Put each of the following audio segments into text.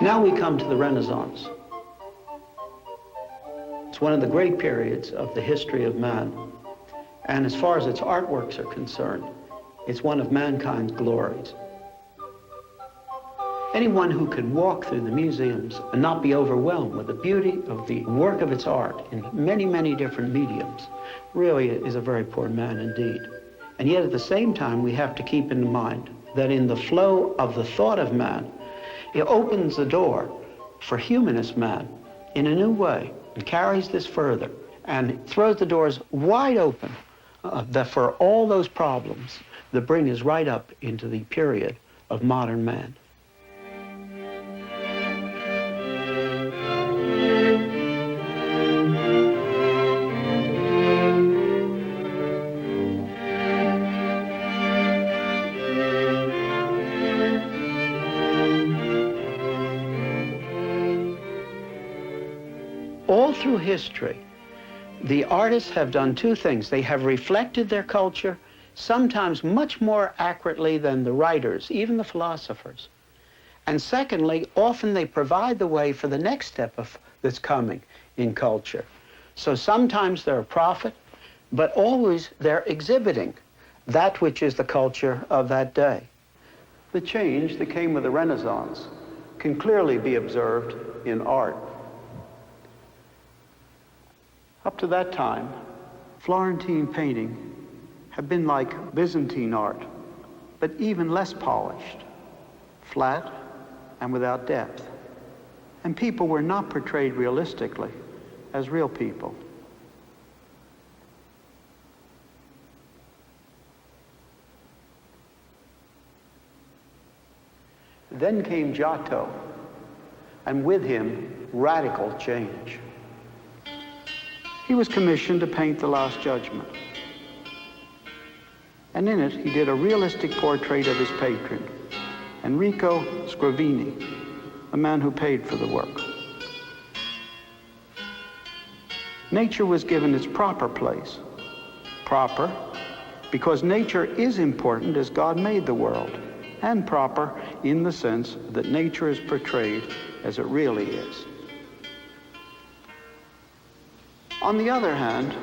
Now we come to the Renaissance. It's one of the great periods of the history of man. And as far as its artworks are concerned, it's one of mankind's glories. Anyone who could walk through the museums and not be overwhelmed with the beauty of the work of its art in many, many different mediums really is a very poor man indeed. And yet at the same time, we have to keep in mind that in the flow of the thought of man, it opens the door for humanist man in a new way and carries this further and throws the doors wide open that for all those problems that bring us right up into the period of modern man. All through history, the artists have done two things. They have reflected their culture, sometimes much more accurately than the writers, even the philosophers. And secondly, often they provide the way for the next step that's coming in culture. So sometimes they're a prophet, but always they're exhibiting that which is the culture of that day. The change that came with the Renaissance can clearly be observed in art. Up to that time, Florentine painting had been like Byzantine art, but even less polished, flat and without depth. And people were not portrayed realistically as real people. Then came Giotto, and with him, radical change. He was commissioned to paint The Last Judgment. And in it, he did a realistic portrait of his patron, Enrico Scrovini, a man who paid for the work. Nature was given its proper place. Proper, because nature is important as God made the world, and proper in the sense that nature is portrayed as it really is. On the other hand,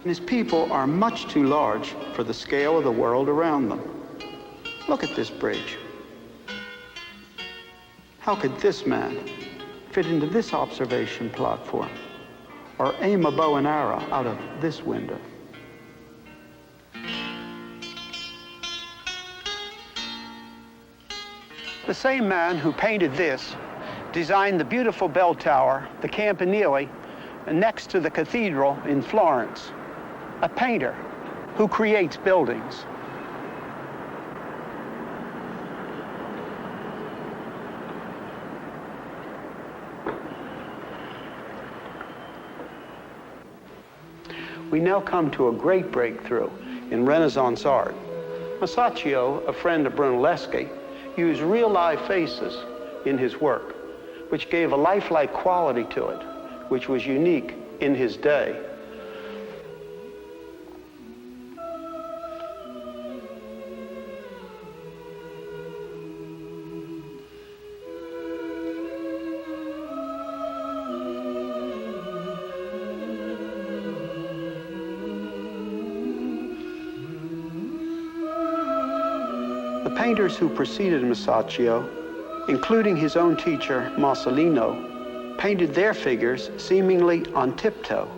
his people are much too large for the scale of the world around them. Look at this bridge. How could this man fit into this observation platform, or aim a bow and arrow out of this window? The same man who painted this designed the beautiful bell tower, the Campanile, next to the cathedral in Florence. A painter who creates buildings. We now come to a great breakthrough in Renaissance art. Masaccio, a friend of Brunelleschi, used real-life faces in his work, which gave a lifelike quality to it, which was unique in his day. The painters who preceded Masaccio, including his own teacher, Marcellino, painted their figures seemingly on tiptoe.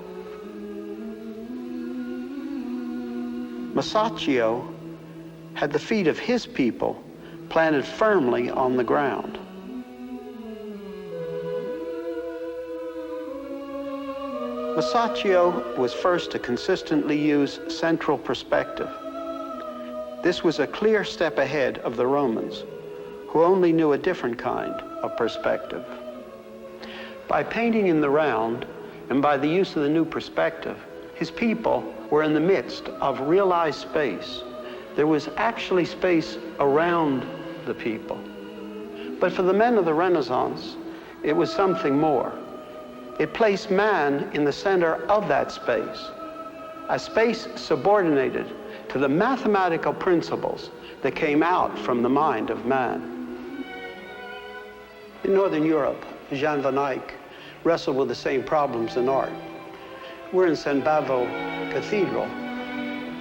Masaccio had the feet of his people planted firmly on the ground. Masaccio was first to consistently use central perspective. This was a clear step ahead of the Romans, who only knew a different kind of perspective. By painting in the round and by the use of the new perspective, his people were in the midst of realized space. There was actually space around the people. But for the men of the Renaissance, it was something more. It placed man in the center of that space, a space subordinated to the mathematical principles that came out from the mind of man. In Northern Europe, Jan van Eyck wrestled with the same problems in art. We're in St. Bavo Cathedral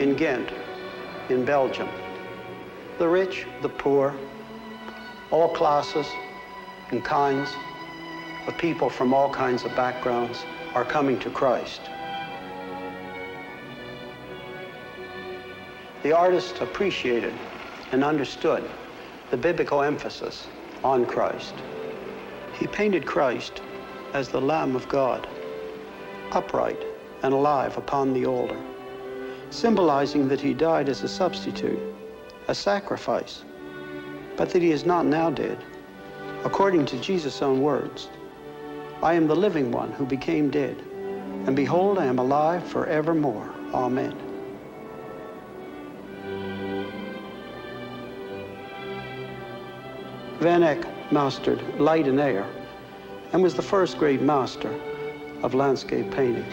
in Ghent, in Belgium. The rich, the poor, all classes and kinds of people from all kinds of backgrounds are coming to Christ. The artist appreciated and understood the biblical emphasis on Christ. He painted Christ as the Lamb of God, upright and alive upon the altar, symbolizing that he died as a substitute, a sacrifice, but that he is not now dead. According to Jesus' own words, I am the living one who became dead, and behold, I am alive forevermore. Amen. Van Eyck mastered light and air, and was the first great master of landscape painting.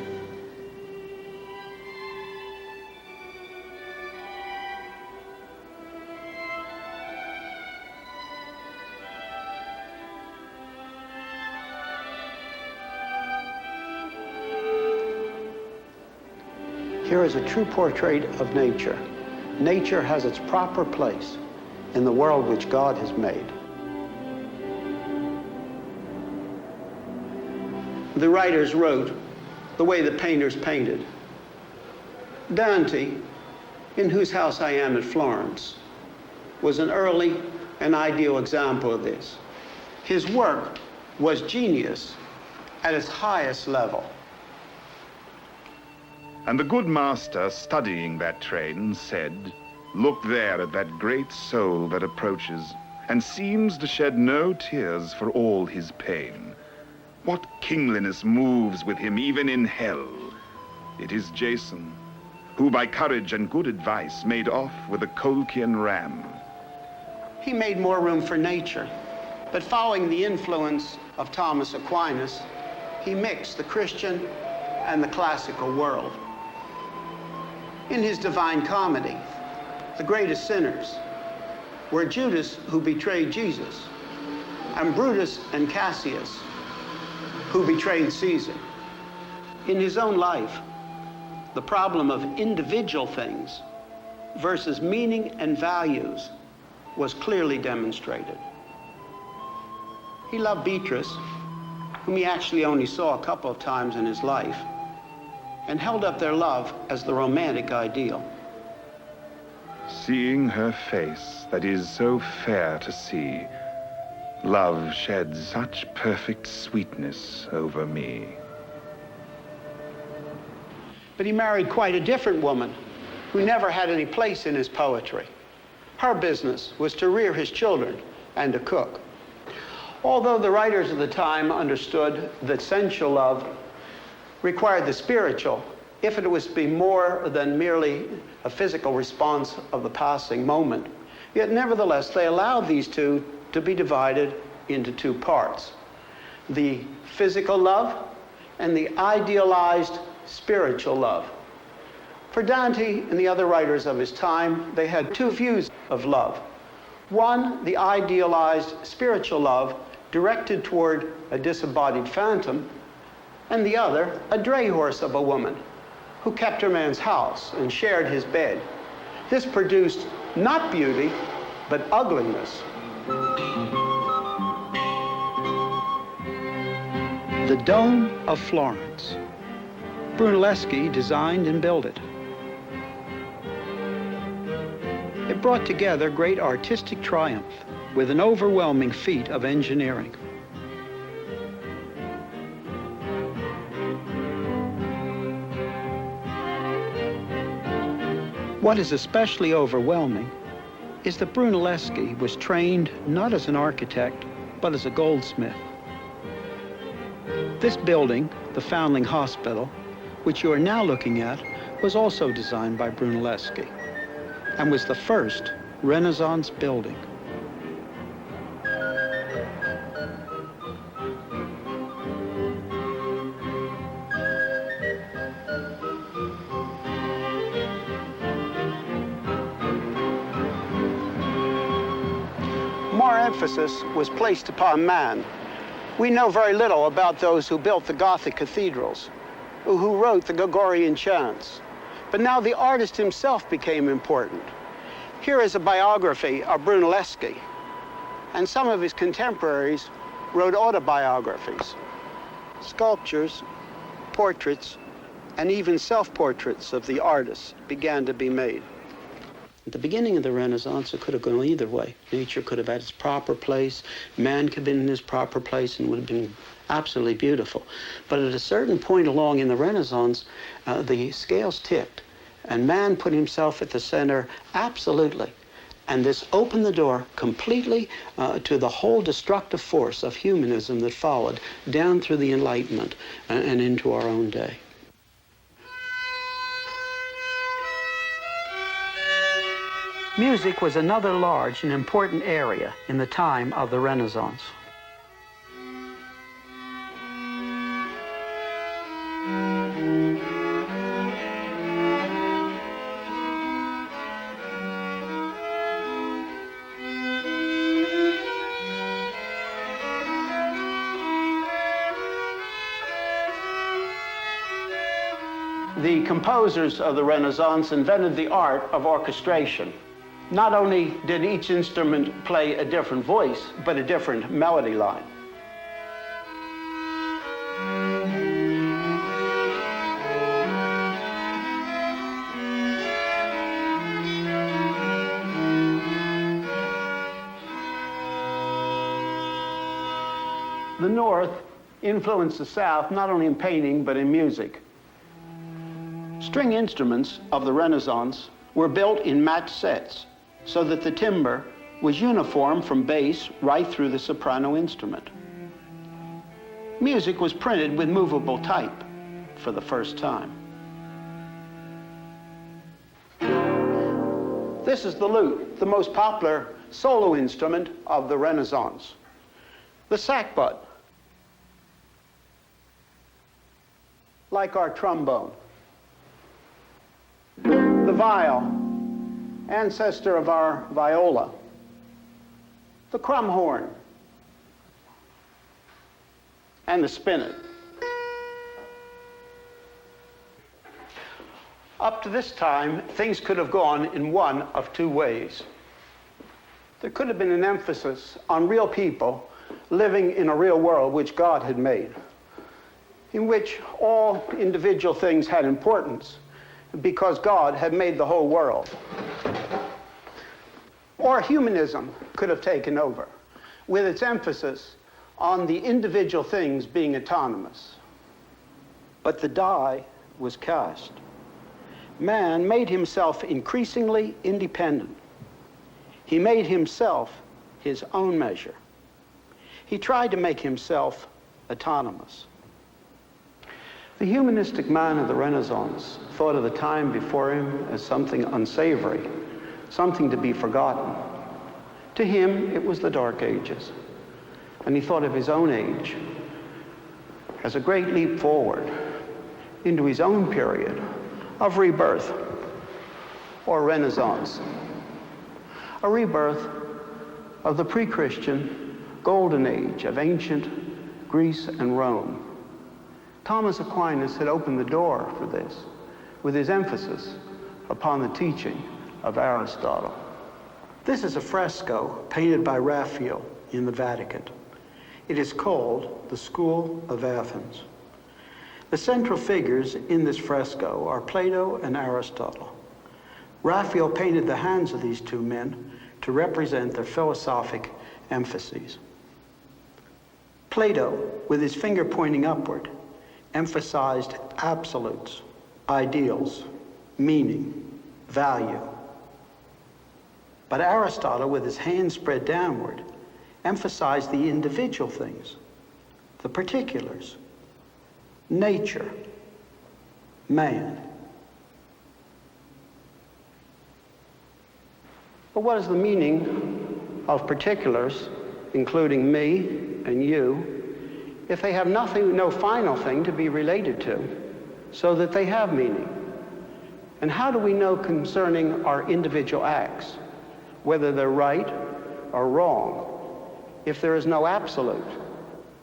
Here is a true portrait of nature. Nature has its proper place in the world which God has made. The writers wrote the way the painters painted. Dante, in whose house I am at Florence, was an early and ideal example of this. His work was genius at its highest level. And the good master, studying that train, said, "Look there at that great soul that approaches, and seems to shed no tears for all his pain. What kingliness moves with him even in hell? It is Jason, who by courage and good advice made off with a Colchian ram." He made more room for nature, but following the influence of Thomas Aquinas, he mixed the Christian and the classical world. In his Divine Comedy, the greatest sinners were Judas, who betrayed Jesus, and Brutus and Cassius, who betrayed Caesar. In his own life, the problem of individual things versus meaning and values was clearly demonstrated. He loved Beatrice, whom he actually only saw a couple of times in his life, and held up their love as the romantic ideal. Seeing her face that is so fair to see, love sheds such perfect sweetness over me. But he married quite a different woman who never had any place in his poetry. Her business was to rear his children and to cook. Although the writers of the time understood that sensual love required the spiritual, if it was to be more than merely a physical response of the passing moment, yet nevertheless they allowed these two to be divided into two parts: the physical love and the idealized spiritual love. For Dante and the other writers of his time, they had two views of love. One, the idealized spiritual love directed toward a disembodied phantom, and the other, a dray horse of a woman who kept her man's house and shared his bed. This produced not beauty, but ugliness. The Dome of Florence. Brunelleschi designed and built it. It brought together great artistic triumph with an overwhelming feat of engineering. What is especially overwhelming is that Brunelleschi was trained not as an architect, but as a goldsmith. This building, the Foundling Hospital, which you are now looking at, was also designed by Brunelleschi and was the first Renaissance building. emphasis was placed upon man. We know very little about those who built the Gothic cathedrals, who wrote the Gregorian chants. But now the artist himself became important. Here is a biography of Brunelleschi, and some of his contemporaries wrote autobiographies. Sculptures, portraits, and even self-portraits of the artists began to be made. At the beginning of the Renaissance, it could have gone either way. Nature could have had its proper place, man could have been in his proper place, and would have been absolutely beautiful. But at a certain point along in the Renaissance, the scales tipped, and man put himself at the center absolutely. And this opened the door completely to the whole destructive force of humanism that followed down through the Enlightenment and into our own day. Music was another large and important area in the time of the Renaissance. The composers of the Renaissance invented the art of orchestration. Not only did each instrument play a different voice, but a different melody line. The North influenced the South not only in painting, but in music. String instruments of the Renaissance were built in matched sets, so that the timbre was uniform from bass right through the soprano instrument. Music was printed with movable type for the first time. This is the lute, the most popular solo instrument of the Renaissance. The sackbut, like our trombone. The viol, ancestor of our viola. The crumhorn, and the spinet. Up to this time, things could have gone in one of two ways. There could have been an emphasis on real people living in a real world which God had made, in which all individual things had importance, because God had made the whole world. Or humanism could have taken over, with its emphasis on the individual things being autonomous. But the die was cast. Man made himself increasingly independent. He made himself his own measure. He tried to make himself autonomous. The humanistic man of the Renaissance thought of the time before him as something unsavory, something to be forgotten. To him, it was the Dark Ages. And he thought of his own age as a great leap forward into his own period of rebirth or Renaissance. A rebirth of the pre-Christian golden age of ancient Greece and Rome. Thomas Aquinas had opened the door for this with his emphasis upon the teaching of Aristotle. This is a fresco painted by Raphael in the Vatican. It is called the School of Athens. The central figures in this fresco are Plato and Aristotle. Raphael painted the hands of these two men to represent their philosophic emphases. Plato, with his finger pointing upward, emphasized absolutes, ideals, meaning, value. But Aristotle, with his hands spread downward, emphasized the individual things, the particulars, nature, man. But what is the meaning of particulars, including me and you, if they have nothing, no final thing to be related to, so that they have meaning? And how do we know concerning our individual acts, whether they're right or wrong, if there is no absolute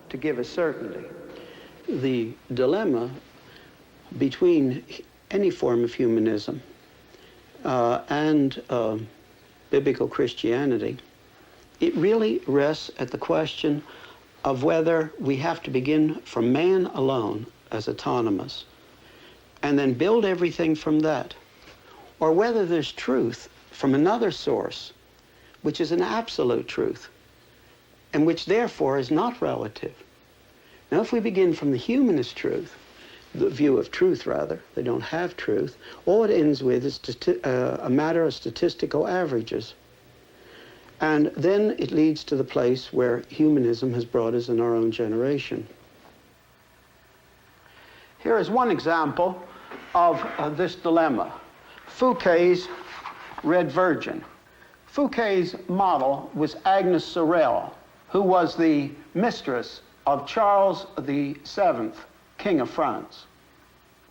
to give us certainty. The dilemma between any form of humanism and biblical Christianity, it really rests at the question of whether we have to begin from man alone as autonomous and then build everything from that, or whether there's truth from another source, which is an absolute truth, and which therefore is not relative. Now, if we begin from the humanist truth, the view of truth rather, they don't have truth, all it ends with is a matter of statistical averages. And then it leads to the place where humanism has brought us in our own generation. Here is one example of this dilemma. Fouquet's Red Virgin. Fouquet's model was Agnes Sorel, who was the mistress of Charles VII, King of France.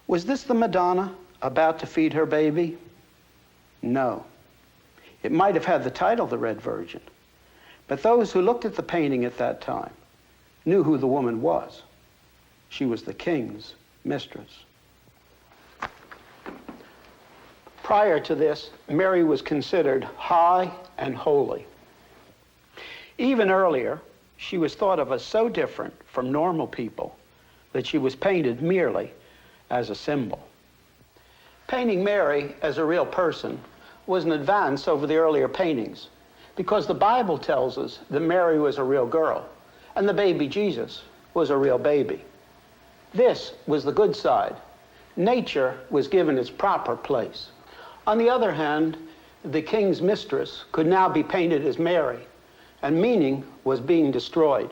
Was this the Madonna about to feed her baby? No. It might have had the title, The Red Virgin, but those who looked at the painting at that time knew who the woman was. She was the king's mistress. Prior to this, Mary was considered high and holy. Even earlier, she was thought of as so different from normal people that she was painted merely as a symbol. Painting Mary as a real person was an advance over the earlier paintings, because the Bible tells us that Mary was a real girl and the baby Jesus was a real baby. This was the good side. Nature was given its proper place. On the other hand, the king's mistress could now be painted as Mary, and meaning was being destroyed.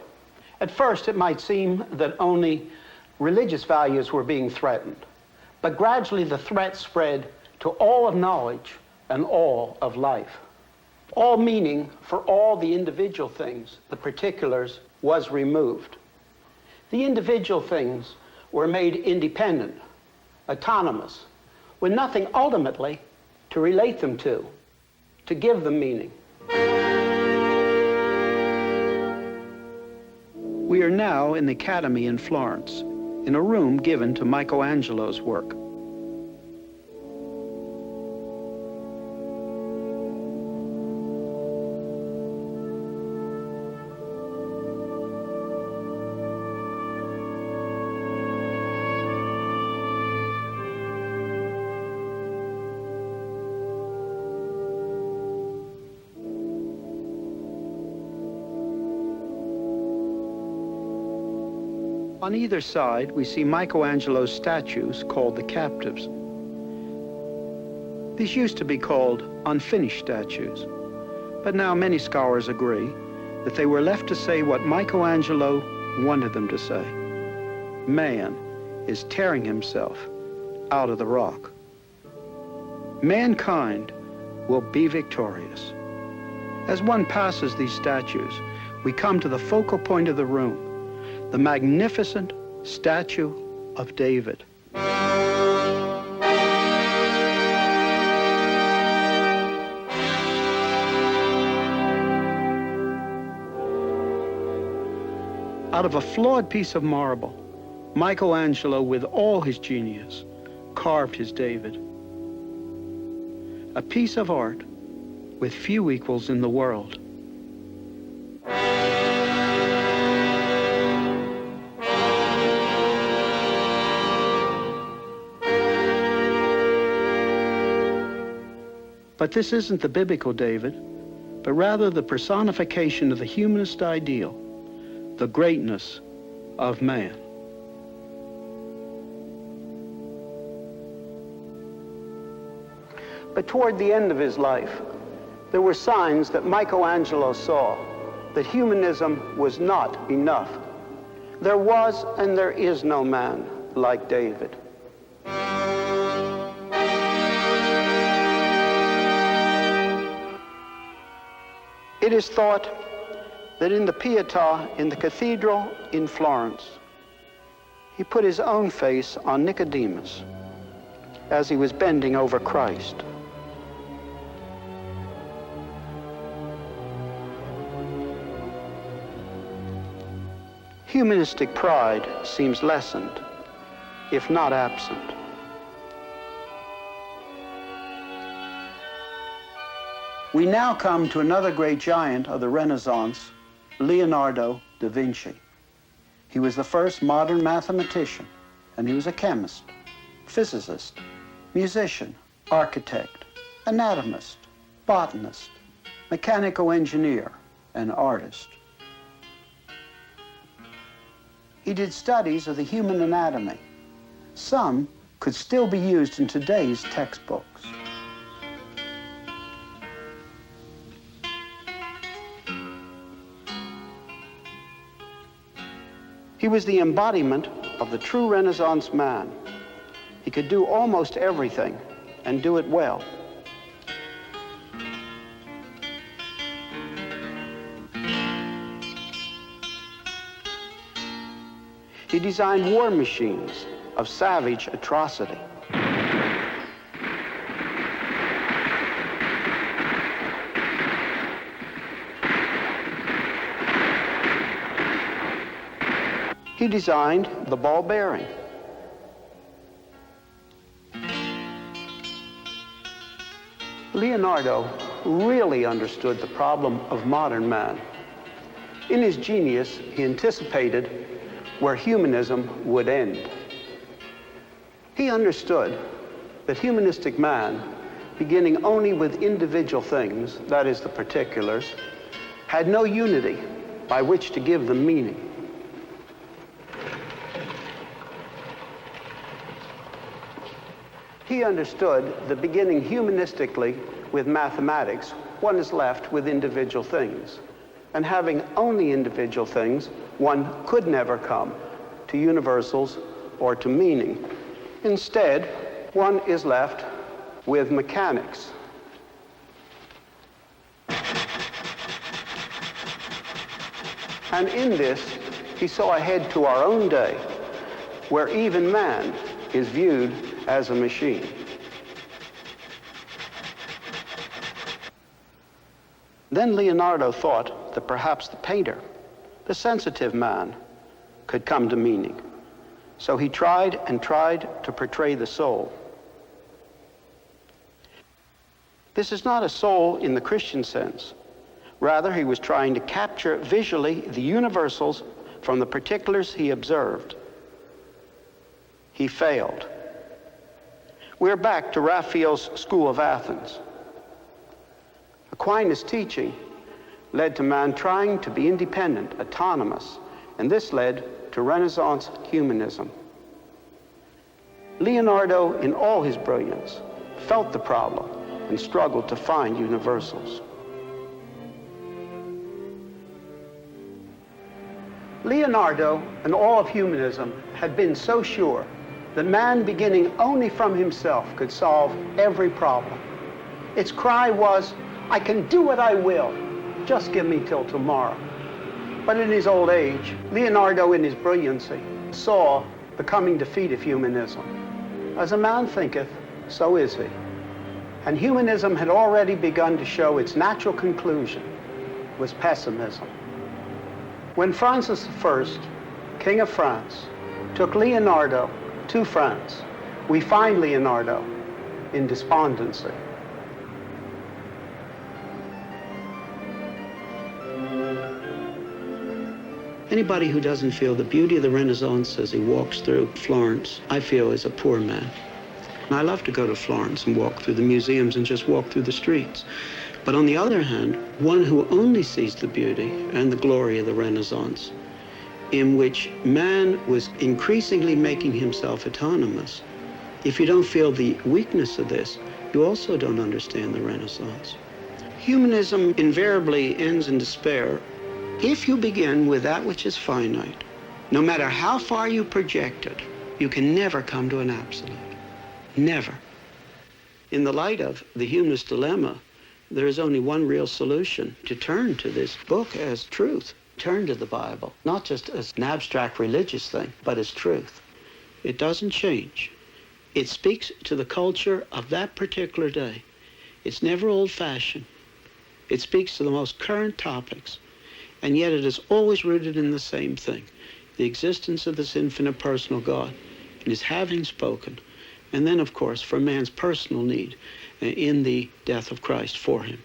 At first, it might seem that only religious values were being threatened, but gradually the threat spread to all of knowledge and all of life. All meaning for all the individual things, the particulars, was removed. The individual things were made independent, autonomous, with nothing ultimately to relate them to give them meaning. We are now in the Academy in Florence, in a room given to Michelangelo's work. On either side, we see Michelangelo's statues called the captives. These used to be called unfinished statues, but now many scholars agree that they were left to say what Michelangelo wanted them to say. Man is tearing himself out of the rock. Mankind will be victorious. As one passes these statues, we come to the focal point of the room, the magnificent statue of David. Out of a flawed piece of marble, Michelangelo, with all his genius, carved his David. A piece of art with few equals in the world. But this isn't the biblical David, but rather the personification of the humanist ideal, the greatness of man. But toward the end of his life, there were signs that Michelangelo saw that humanism was not enough. There was and there is no man like David. It is thought that in the Pietà in the cathedral in Florence, he put his own face on Nicodemus as he was bending over Christ. humanistic pride seems lessened, if not absent. We now come to another great giant of the Renaissance, Leonardo da Vinci. He was the first modern mathematician, and he was a chemist, physicist, musician, architect, anatomist, botanist, mechanical engineer, and artist. He did studies of the human anatomy. Some could still be used in today's textbooks. He was the embodiment of the true Renaissance man. He could do almost everything and do it well. He designed war machines of savage atrocity. He designed the ball bearing. Leonardo really understood the problem of modern man. In his genius, he anticipated where humanism would end. He understood that humanistic man, beginning only with individual things, that is the particulars, had no unity by which to give them meaning. He understood that beginning humanistically with mathematics, one is left with individual things. And having only individual things, one could never come to universals or to meaning. Instead, one is left with mechanics. And in this, he saw ahead to our own day, where even man is viewed as a machine. Then Leonardo thought that perhaps the painter, the sensitive man, could come to meaning. So he tried and tried to portray the soul. This is not a soul in the Christian sense. Rather, he was trying to capture visually the universals from the particulars he observed. He failed. We're back to Raphael's school of Athens. Aquinas' teaching led to man trying to be independent, autonomous, and this led to Renaissance humanism. Leonardo, in all his brilliance, felt the problem and struggled to find universals. Leonardo and all of humanism had been so sure that man, beginning only from himself, could solve every problem. Its cry was, "I can do what I will, just give me till tomorrow." But in his old age, Leonardo, in his brilliancy, saw the coming defeat of humanism. As a man thinketh, so is he. And humanism had already begun to show its natural conclusion was pessimism. When Francis I, King of France, took Leonardo to France, we find Leonardo in despondency. Anybody who doesn't feel the beauty of the Renaissance as he walks through Florence, I feel is a poor man. And I love to go to Florence and walk through the museums and just walk through the streets. But on the other hand, one who only sees the beauty and the glory of the Renaissance, in which man was increasingly making himself autonomous, if you don't feel the weakness of this, you also don't understand the Renaissance. Humanism invariably ends in despair if you begin with that which is finite. No matter how far you project it, you can never come to an absolute. Never. In the light of the humanist dilemma, there is only one real solution: to turn to this book as truth. Turn to the Bible, not just as an abstract religious thing, but as truth. It doesn't change. It speaks to the culture of that particular day. It's never old-fashioned. It speaks to the most current topics, and yet it is always rooted in the same thing. the existence of this infinite personal God and his having spoken, and then, of course, for man's personal need in the death of Christ for him.